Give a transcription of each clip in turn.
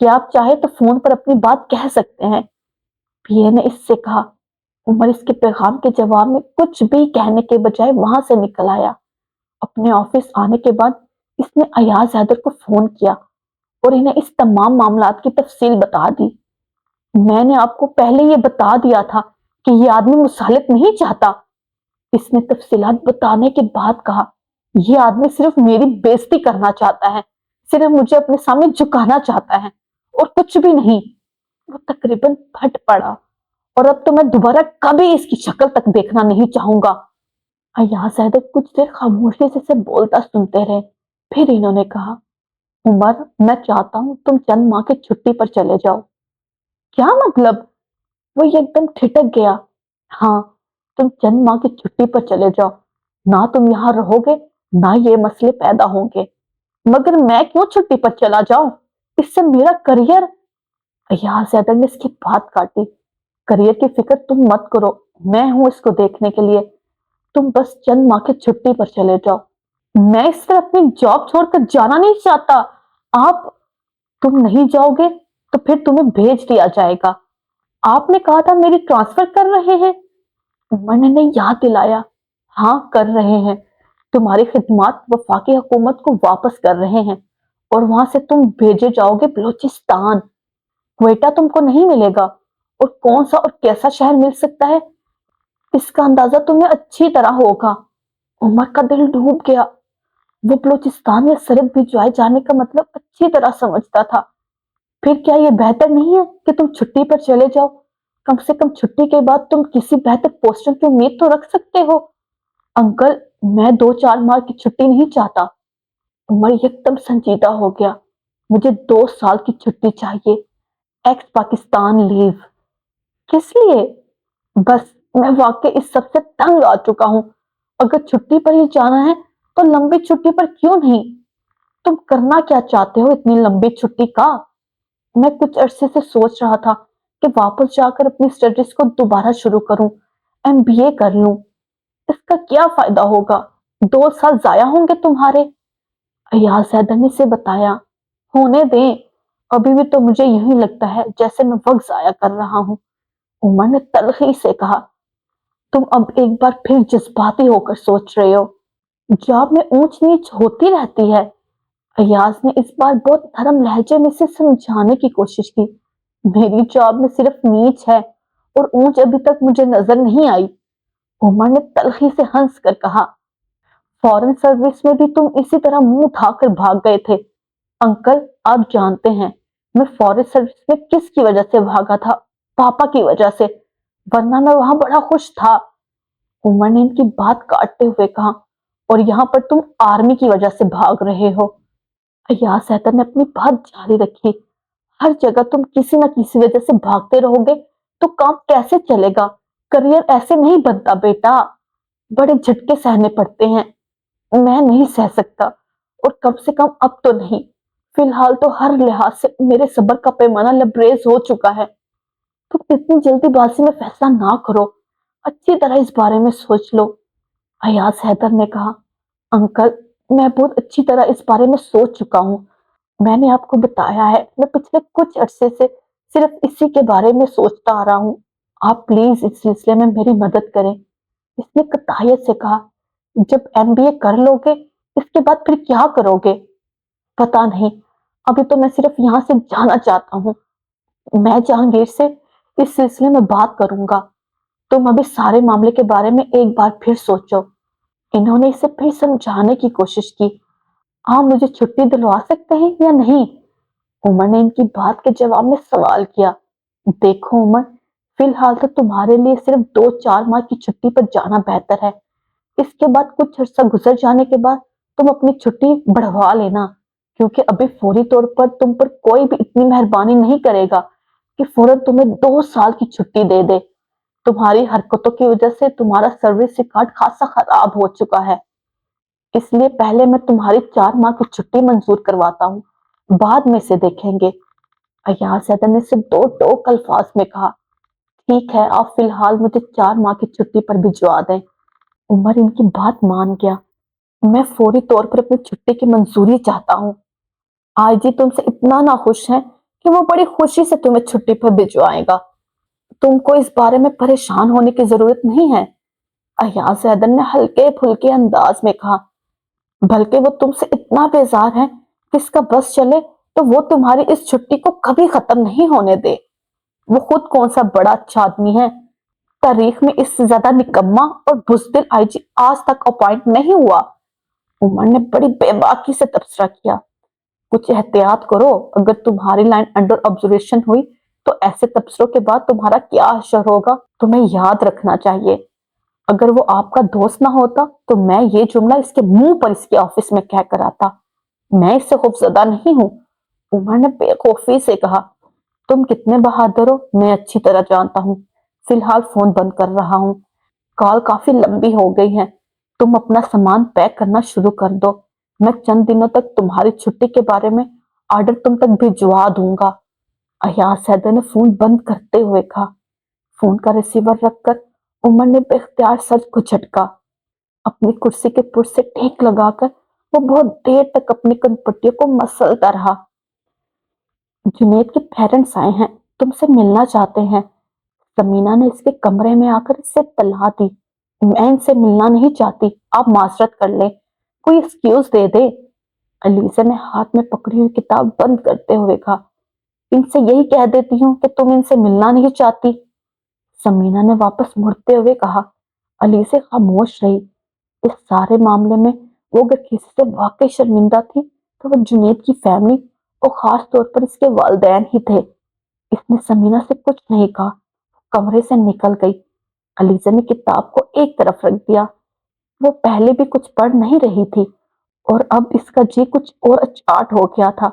کہ آپ چاہے تو فون پر اپنی بات کہہ سکتے ہیں۔ پی اے نے اس سے کہا۔ عمر اس کے پیغام کے جواب میں کچھ بھی کہنے کے بجائے وہاں سے نکل آیا۔ اپنے آفس آنے کے بعد اس نے ایاز حیدر کو فون کیا اور انہیں اس تمام معاملات کی تفصیل بتا دی۔ میں نے آپ کو پہلے یہ بتا دیا تھا کہ یہ آدمی مصالحت نہیں چاہتا، اس نے تفصیلات بتانے کے بعد کہا۔ یہ آدمی صرف میری بےزتی کرنا چاہتا ہے، صرف مجھے اپنے سامنے جھکانا چاہتا ہے اور کچھ بھی نہیں۔ وہ تقریباً پھٹ پڑا۔ اور اب تو میں دوبارہ کبھی اس کی شکل تک دیکھنا نہیں چاہوں گا۔ ایاز حیدر کچھ دیر خاموشی سے اسے بولتا سنتے رہے، پھر انہوں نے کہا، عمر میں چاہتا ہوں تم چند ماہ کی چھٹی پر چلے جاؤ۔ کیا مطلب؟ وہ یہ ایک دم ٹھٹک گیا۔ ہاں، تم چند ماہ کی چھٹی پر چلے جاؤ، نہ تم یہاں رہو گے نہ یہ مسئلے پیدا ہوں گے۔ مگر میں کیوں چھٹی پر چلا جاؤں؟ اس سے میرا کریئر… ایاز حیدر نے اس کی بات کاٹی۔ کریئر کی فکر تم مت کرو، میں ہوں اس کو دیکھنے کے لیے۔ تم بس چند ماہ کی چھٹی پر چلے جاؤ۔ میں اس طرح اپنی جاب چھوڑ کر جانا نہیں چاہتا۔ آپ… تم نہیں جاؤ گے تو پھر تمہیں بھیج دیا جائے گا۔ آپ نے کہا تھا میری ٹرانسفر کر رہے ہیں؟ عمر نے یاد دلایا۔ ہاں کر رہے ہیں، تمہاری خدمات وفاقی حکومت کو واپس کر رہے ہیں اور وہاں سے تم بھیجے جاؤ گے بلوچستان۔ کوئٹہ تم کو نہیں ملے گا، اور کون سا اور کیسا شہر مل سکتا ہے اس کا اندازہ تمہیں اچھی طرح ہوگا۔ عمر کا دل ڈوب گیا۔ وہ بلوچستان یا سرحد بھجوائے جانے کا مطلب اچھی طرح سمجھتا تھا۔ پھر کیا یہ بہتر نہیں ہے کہ تم چھٹی پر چلے جاؤ؟ کم سے کم چھٹی کے بعد تم کسی بہتر پوسٹنگ کی امید تو رکھ سکتے ہو۔ انکل، میں 2-4 ماہ کی چھٹی نہیں چاہتا۔ عمر یکدم سنجیدہ ہو گیا۔ مجھے 2 سال کی چھٹی چاہیے، ایکس پاکستان لیو۔ کس لیے؟ بس میں واقعی اس سب سے تنگ آ چکا ہوں۔ اگر چھٹی پر ہی جانا ہے تو لمبی چھٹی پر کیوں نہیں؟ تم کرنا کیا چاہتے ہو اتنی لمبی چھٹی کا؟ میں کچھ عرصے سے سوچ رہا تھا کہ واپس جا کر اپنی اسٹڈیز کو دوبارہ شروع کروں، MBA کر لوں۔ اس کا کیا فائدہ ہوگا؟ 2 سال ضائع ہوں گے تمہارے۔ ایاز حیدر نے سے بتایا۔ ہونے دیں، ابھی بھی تو مجھے یوں لگتا ہے جیسے میں وقت ضائع کر رہا ہوں۔ عمر نے تلخی سے کہا۔ تم اب ایک بار پھر جذباتی ہو کر سوچ رہے ہو۔ جاب میں اونچ نیچ ہوتی رہتی ہے۔ ایاز نے اس بار بہت نرم لہجے میں سے سمجھانے کی کوشش کی۔ میری جاب میں صرف نیچ ہے اور اونچ ابھی تک مجھے نظر نہیں آئی۔ عمر نے تلخی سے ہنس کر کہا، فورن سروس میں بھی تم اسی طرح منہ اٹھا کر بھاگ گئے تھے۔ انکل، آپ جانتے ہیں میں فورن سروس میں کس کی وجہ سے بھاگا تھا؟ پاپا کی وجہ سے، ورنہ میں وہاں بڑا خوش تھا۔ عمر نے ان کی بات کاٹتے ہوئے کہا، اور یہاں پر تم آرمی کی وجہ سے بھاگ رہے ہو۔ ایاز حیدر نے اپنی بات جاری رکھی۔ ہر جگہ تم کسی نہ کسی وجہ سے بھاگتے رہو گے تو کام کیسے چلے گا؟ کریئر ایسے نہیں بنتا بیٹا، بڑے جھٹکے سہنے پڑتے ہیں۔ میں نہیں سہ سکتا، اور کم سے کم اب تو نہیں۔ فی الحال تو ہر لحاظ سے میرے صبر کا پیمانہ لبریز ہو چکا ہے۔ تم اتنی جلدی بازی میں فیصلہ نہ کرو، اچھی طرح اس بارے میں سوچ لو۔ ایاز حیدر نے کہا، انکل، میں بہت اچھی طرح اس بارے میں سوچ چکا ہوں۔ میں نے آپ کو بتایا ہے، میں پچھلے کچھ عرصے سے صرف اسی کے بارے میں سوچتا آ رہا ہوں۔ آپ پلیز اس سلسلے میں میری مدد کریں۔ اس نے قطعیت سے کہا، جب MBA کر لو گے اس کے بعد پھر کیا کرو گے؟ پتا نہیں، ابھی تو میں صرف یہاں سے جانا چاہتا ہوں۔ میں جہانگیر سے اس سلسلے میں بات کروں گا۔ تم ابھی سارے معاملے کے بارے میں ایک بار پھر سوچو۔ انہوں نے اسے پھر سمجھانے کی کوشش کی۔ آپ مجھے چھٹی دلوا سکتے ہیں یا نہیں؟ عمر نے ان کی بات کے جواب میں سوال کیا۔ دیکھو عمر، فی الحال تو تمہارے لیے صرف 2-4 ماہ کی چھٹی پر جانا بہتر ہے۔ اس کے بعد کچھ عرصہ گزر جانے کے بعد تم اپنی چھٹی بڑھوا لینا، کیونکہ ابھی فوری طور پر تم پر کوئی بھی اتنی مہربانی نہیں کرے گا کہ فوراً تمہیں 2 سال کی چھٹی دے دے۔ تمہاری حرکتوں کی وجہ سے تمہارا سروس ریکارڈ خاصا خراب ہو چکا ہے، اس لیے پہلے میں تمہاری 4 ماہ کی چھٹی منظور کرواتا ہوں، بعد میں سے دیکھیں گے۔ ایاز حیدر نے صرف 2 ٹوک الفاظ میں کہا، ٹھیک ہے، آپ فی الحال مجھے 4 ماہ کی چھٹی پر بھجوا دیں۔ عمر ان کی بات مان گیا۔ میں فوری طور پر اپنی چھٹی کی منظوری چاہتا ہوں۔ آئی جی تم سے اتنا ناخوش ہیں کہ وہ بڑی خوشی سے تمہیں چھٹی پر بھجوائے گا۔ تم کو اس بارے میں پریشان ہونے کی ضرورت نہیں ہے، ایاز حیدر نے ہلکے پھلکے انداز میں کہا۔ بلکہ وہ تم سے اتنا بیزار ہے کہ اس کا بس چلے تو وہ تمہاری اس چھٹی کو کبھی ختم نہیں ہونے دے۔ وہ خود کون سا بڑا اچھا آدمی ہے، تاریخ میں اس سے زیادہ نکما اور بزدل آئی جی آج تک اپوائنٹ نہیں ہوا۔ عمر نے بڑی بے باکی سے تبصرہ کیا۔ کچھ احتیاط کرو، اگر تمہاری لائن انڈر آبزرویشن ہوئی تو ایسے تبصروں کے بعد تمہارا کیا اشر ہوگا، تمہیں یاد رکھنا چاہیے۔ اگر وہ آپ کا دوست نہ ہوتا تو میں یہ جملہ اس کے منہ پر اس کے آفس میں کہہ کر آتا۔ میں اس سے خوفزدہ نہیں ہوں، عمر نے بے خوفی سے کہا۔ تم کتنے بہادر ہو میں اچھی طرح جانتا ہوں۔ فی الحال فون بند کر رہا ہوں، کال کافی لمبی ہو گئی ہے، تم اپنا سامان پیک کرنا شروع کر دو۔ میں چند دنوں تک تمہاری چھٹی کے بارے میں آرڈر تم تک بھجوا دوں گا۔ ایاز حیدر نے فون بند کرتے ہوئے کہا۔ فون کا ریسیور رکھ کر عمر نے بے اختیار سر کو جھٹکا۔ اپنی کرسی کے پشت سے ٹیک لگا کر وہ بہت دیر تک اپنی کن پٹیوں کو مسلتا رہا۔ جنید کے پیرنٹس آئے ہیں، تم سے ملنا چاہتے ہیں۔ سمینا نے اس کے کمرے میں آ کر اس سے اطلاع دی۔ میں ان سے ملنا نہیں چاہتی، آپ معذرت کر لیں، کوئی ایکسکیوز دے دے۔ علیزہ نے ہاتھ میں پکڑی ہوئی کتاب بند کرتے ہوئے کہا۔ ان سے یہی کہہ دیتی ہوں کہ تم ان سے ملنا نہیں چاہتی، سمینا نے واپس مڑتے ہوئے کہا۔ علیزہ خاموش رہی۔ اس سارے معاملے میں وہ اگر کسی سے واقعی شرمندہ تھی تو وہ جنید کی فیملی اور خاص طور پر اس کے والدین ہی تھے۔ اس نے سمینا سے کچھ نہیں کہا، کمرے سے نکل گئی۔ علیزہ نے کتاب کو ایک طرف رکھ دیا۔ وہ پہلے بھی کچھ پڑھ نہیں رہی تھی اور اب اس کا جی کچھ اور اچاٹ ہو گیا تھا۔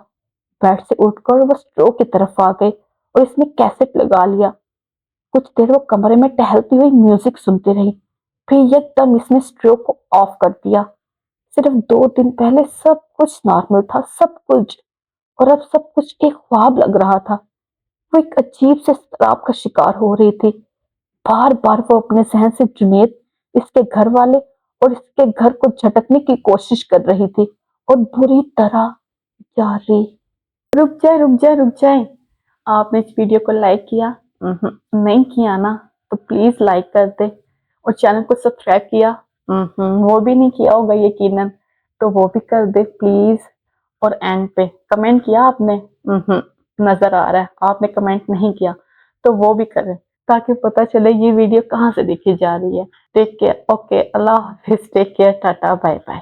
بیڈ سے اٹھ کر وہ اسٹور کی طرف آ گئی اور اس نے کیسٹ لگا لیا۔ کچھ دیر وہ کمرے میں ٹہلتی ہوئی میوزک سنتی رہی، پھر یکدم اس نے اسٹور کو آف کر دیا۔ صرف 2 دن پہلے سب کچھ نارمل تھا، سب کچھ، اور اب سب کچھ ایک خواب لگ رہا تھا۔ وہ ایک عجیب سے اضطراب کا شکار ہو رہی تھی۔ بار بار وہ اپنے ذہن سے جنید، اس کے گھر والے اور اس کے گھر کو جھٹکنے کی کوشش کر رہی تھی اور بری طرح جاری۔ رک جائیں، آپ نے اس ویڈیو کو لائک کیا؟ نہیں کیا نا تو پلیز لائک کر دیں، اور چینل کو سبسکرائب کیا؟ وہ بھی نہیں کیا ہوگا یقیناً، تو وہ بھی کر دیں پلیز۔ اور اینڈ پہ کمنٹ کیا آپ نے؟ نظر آ رہا ہے آپ نے کمنٹ نہیں کیا، تو وہ بھی کریں تاکہ پتہ چلے یہ ویڈیو کہاں سے دیکھی جا رہی ہے۔ ٹیک کیئر، اوکے، اللہ حافظ، take care, tata, bye bye.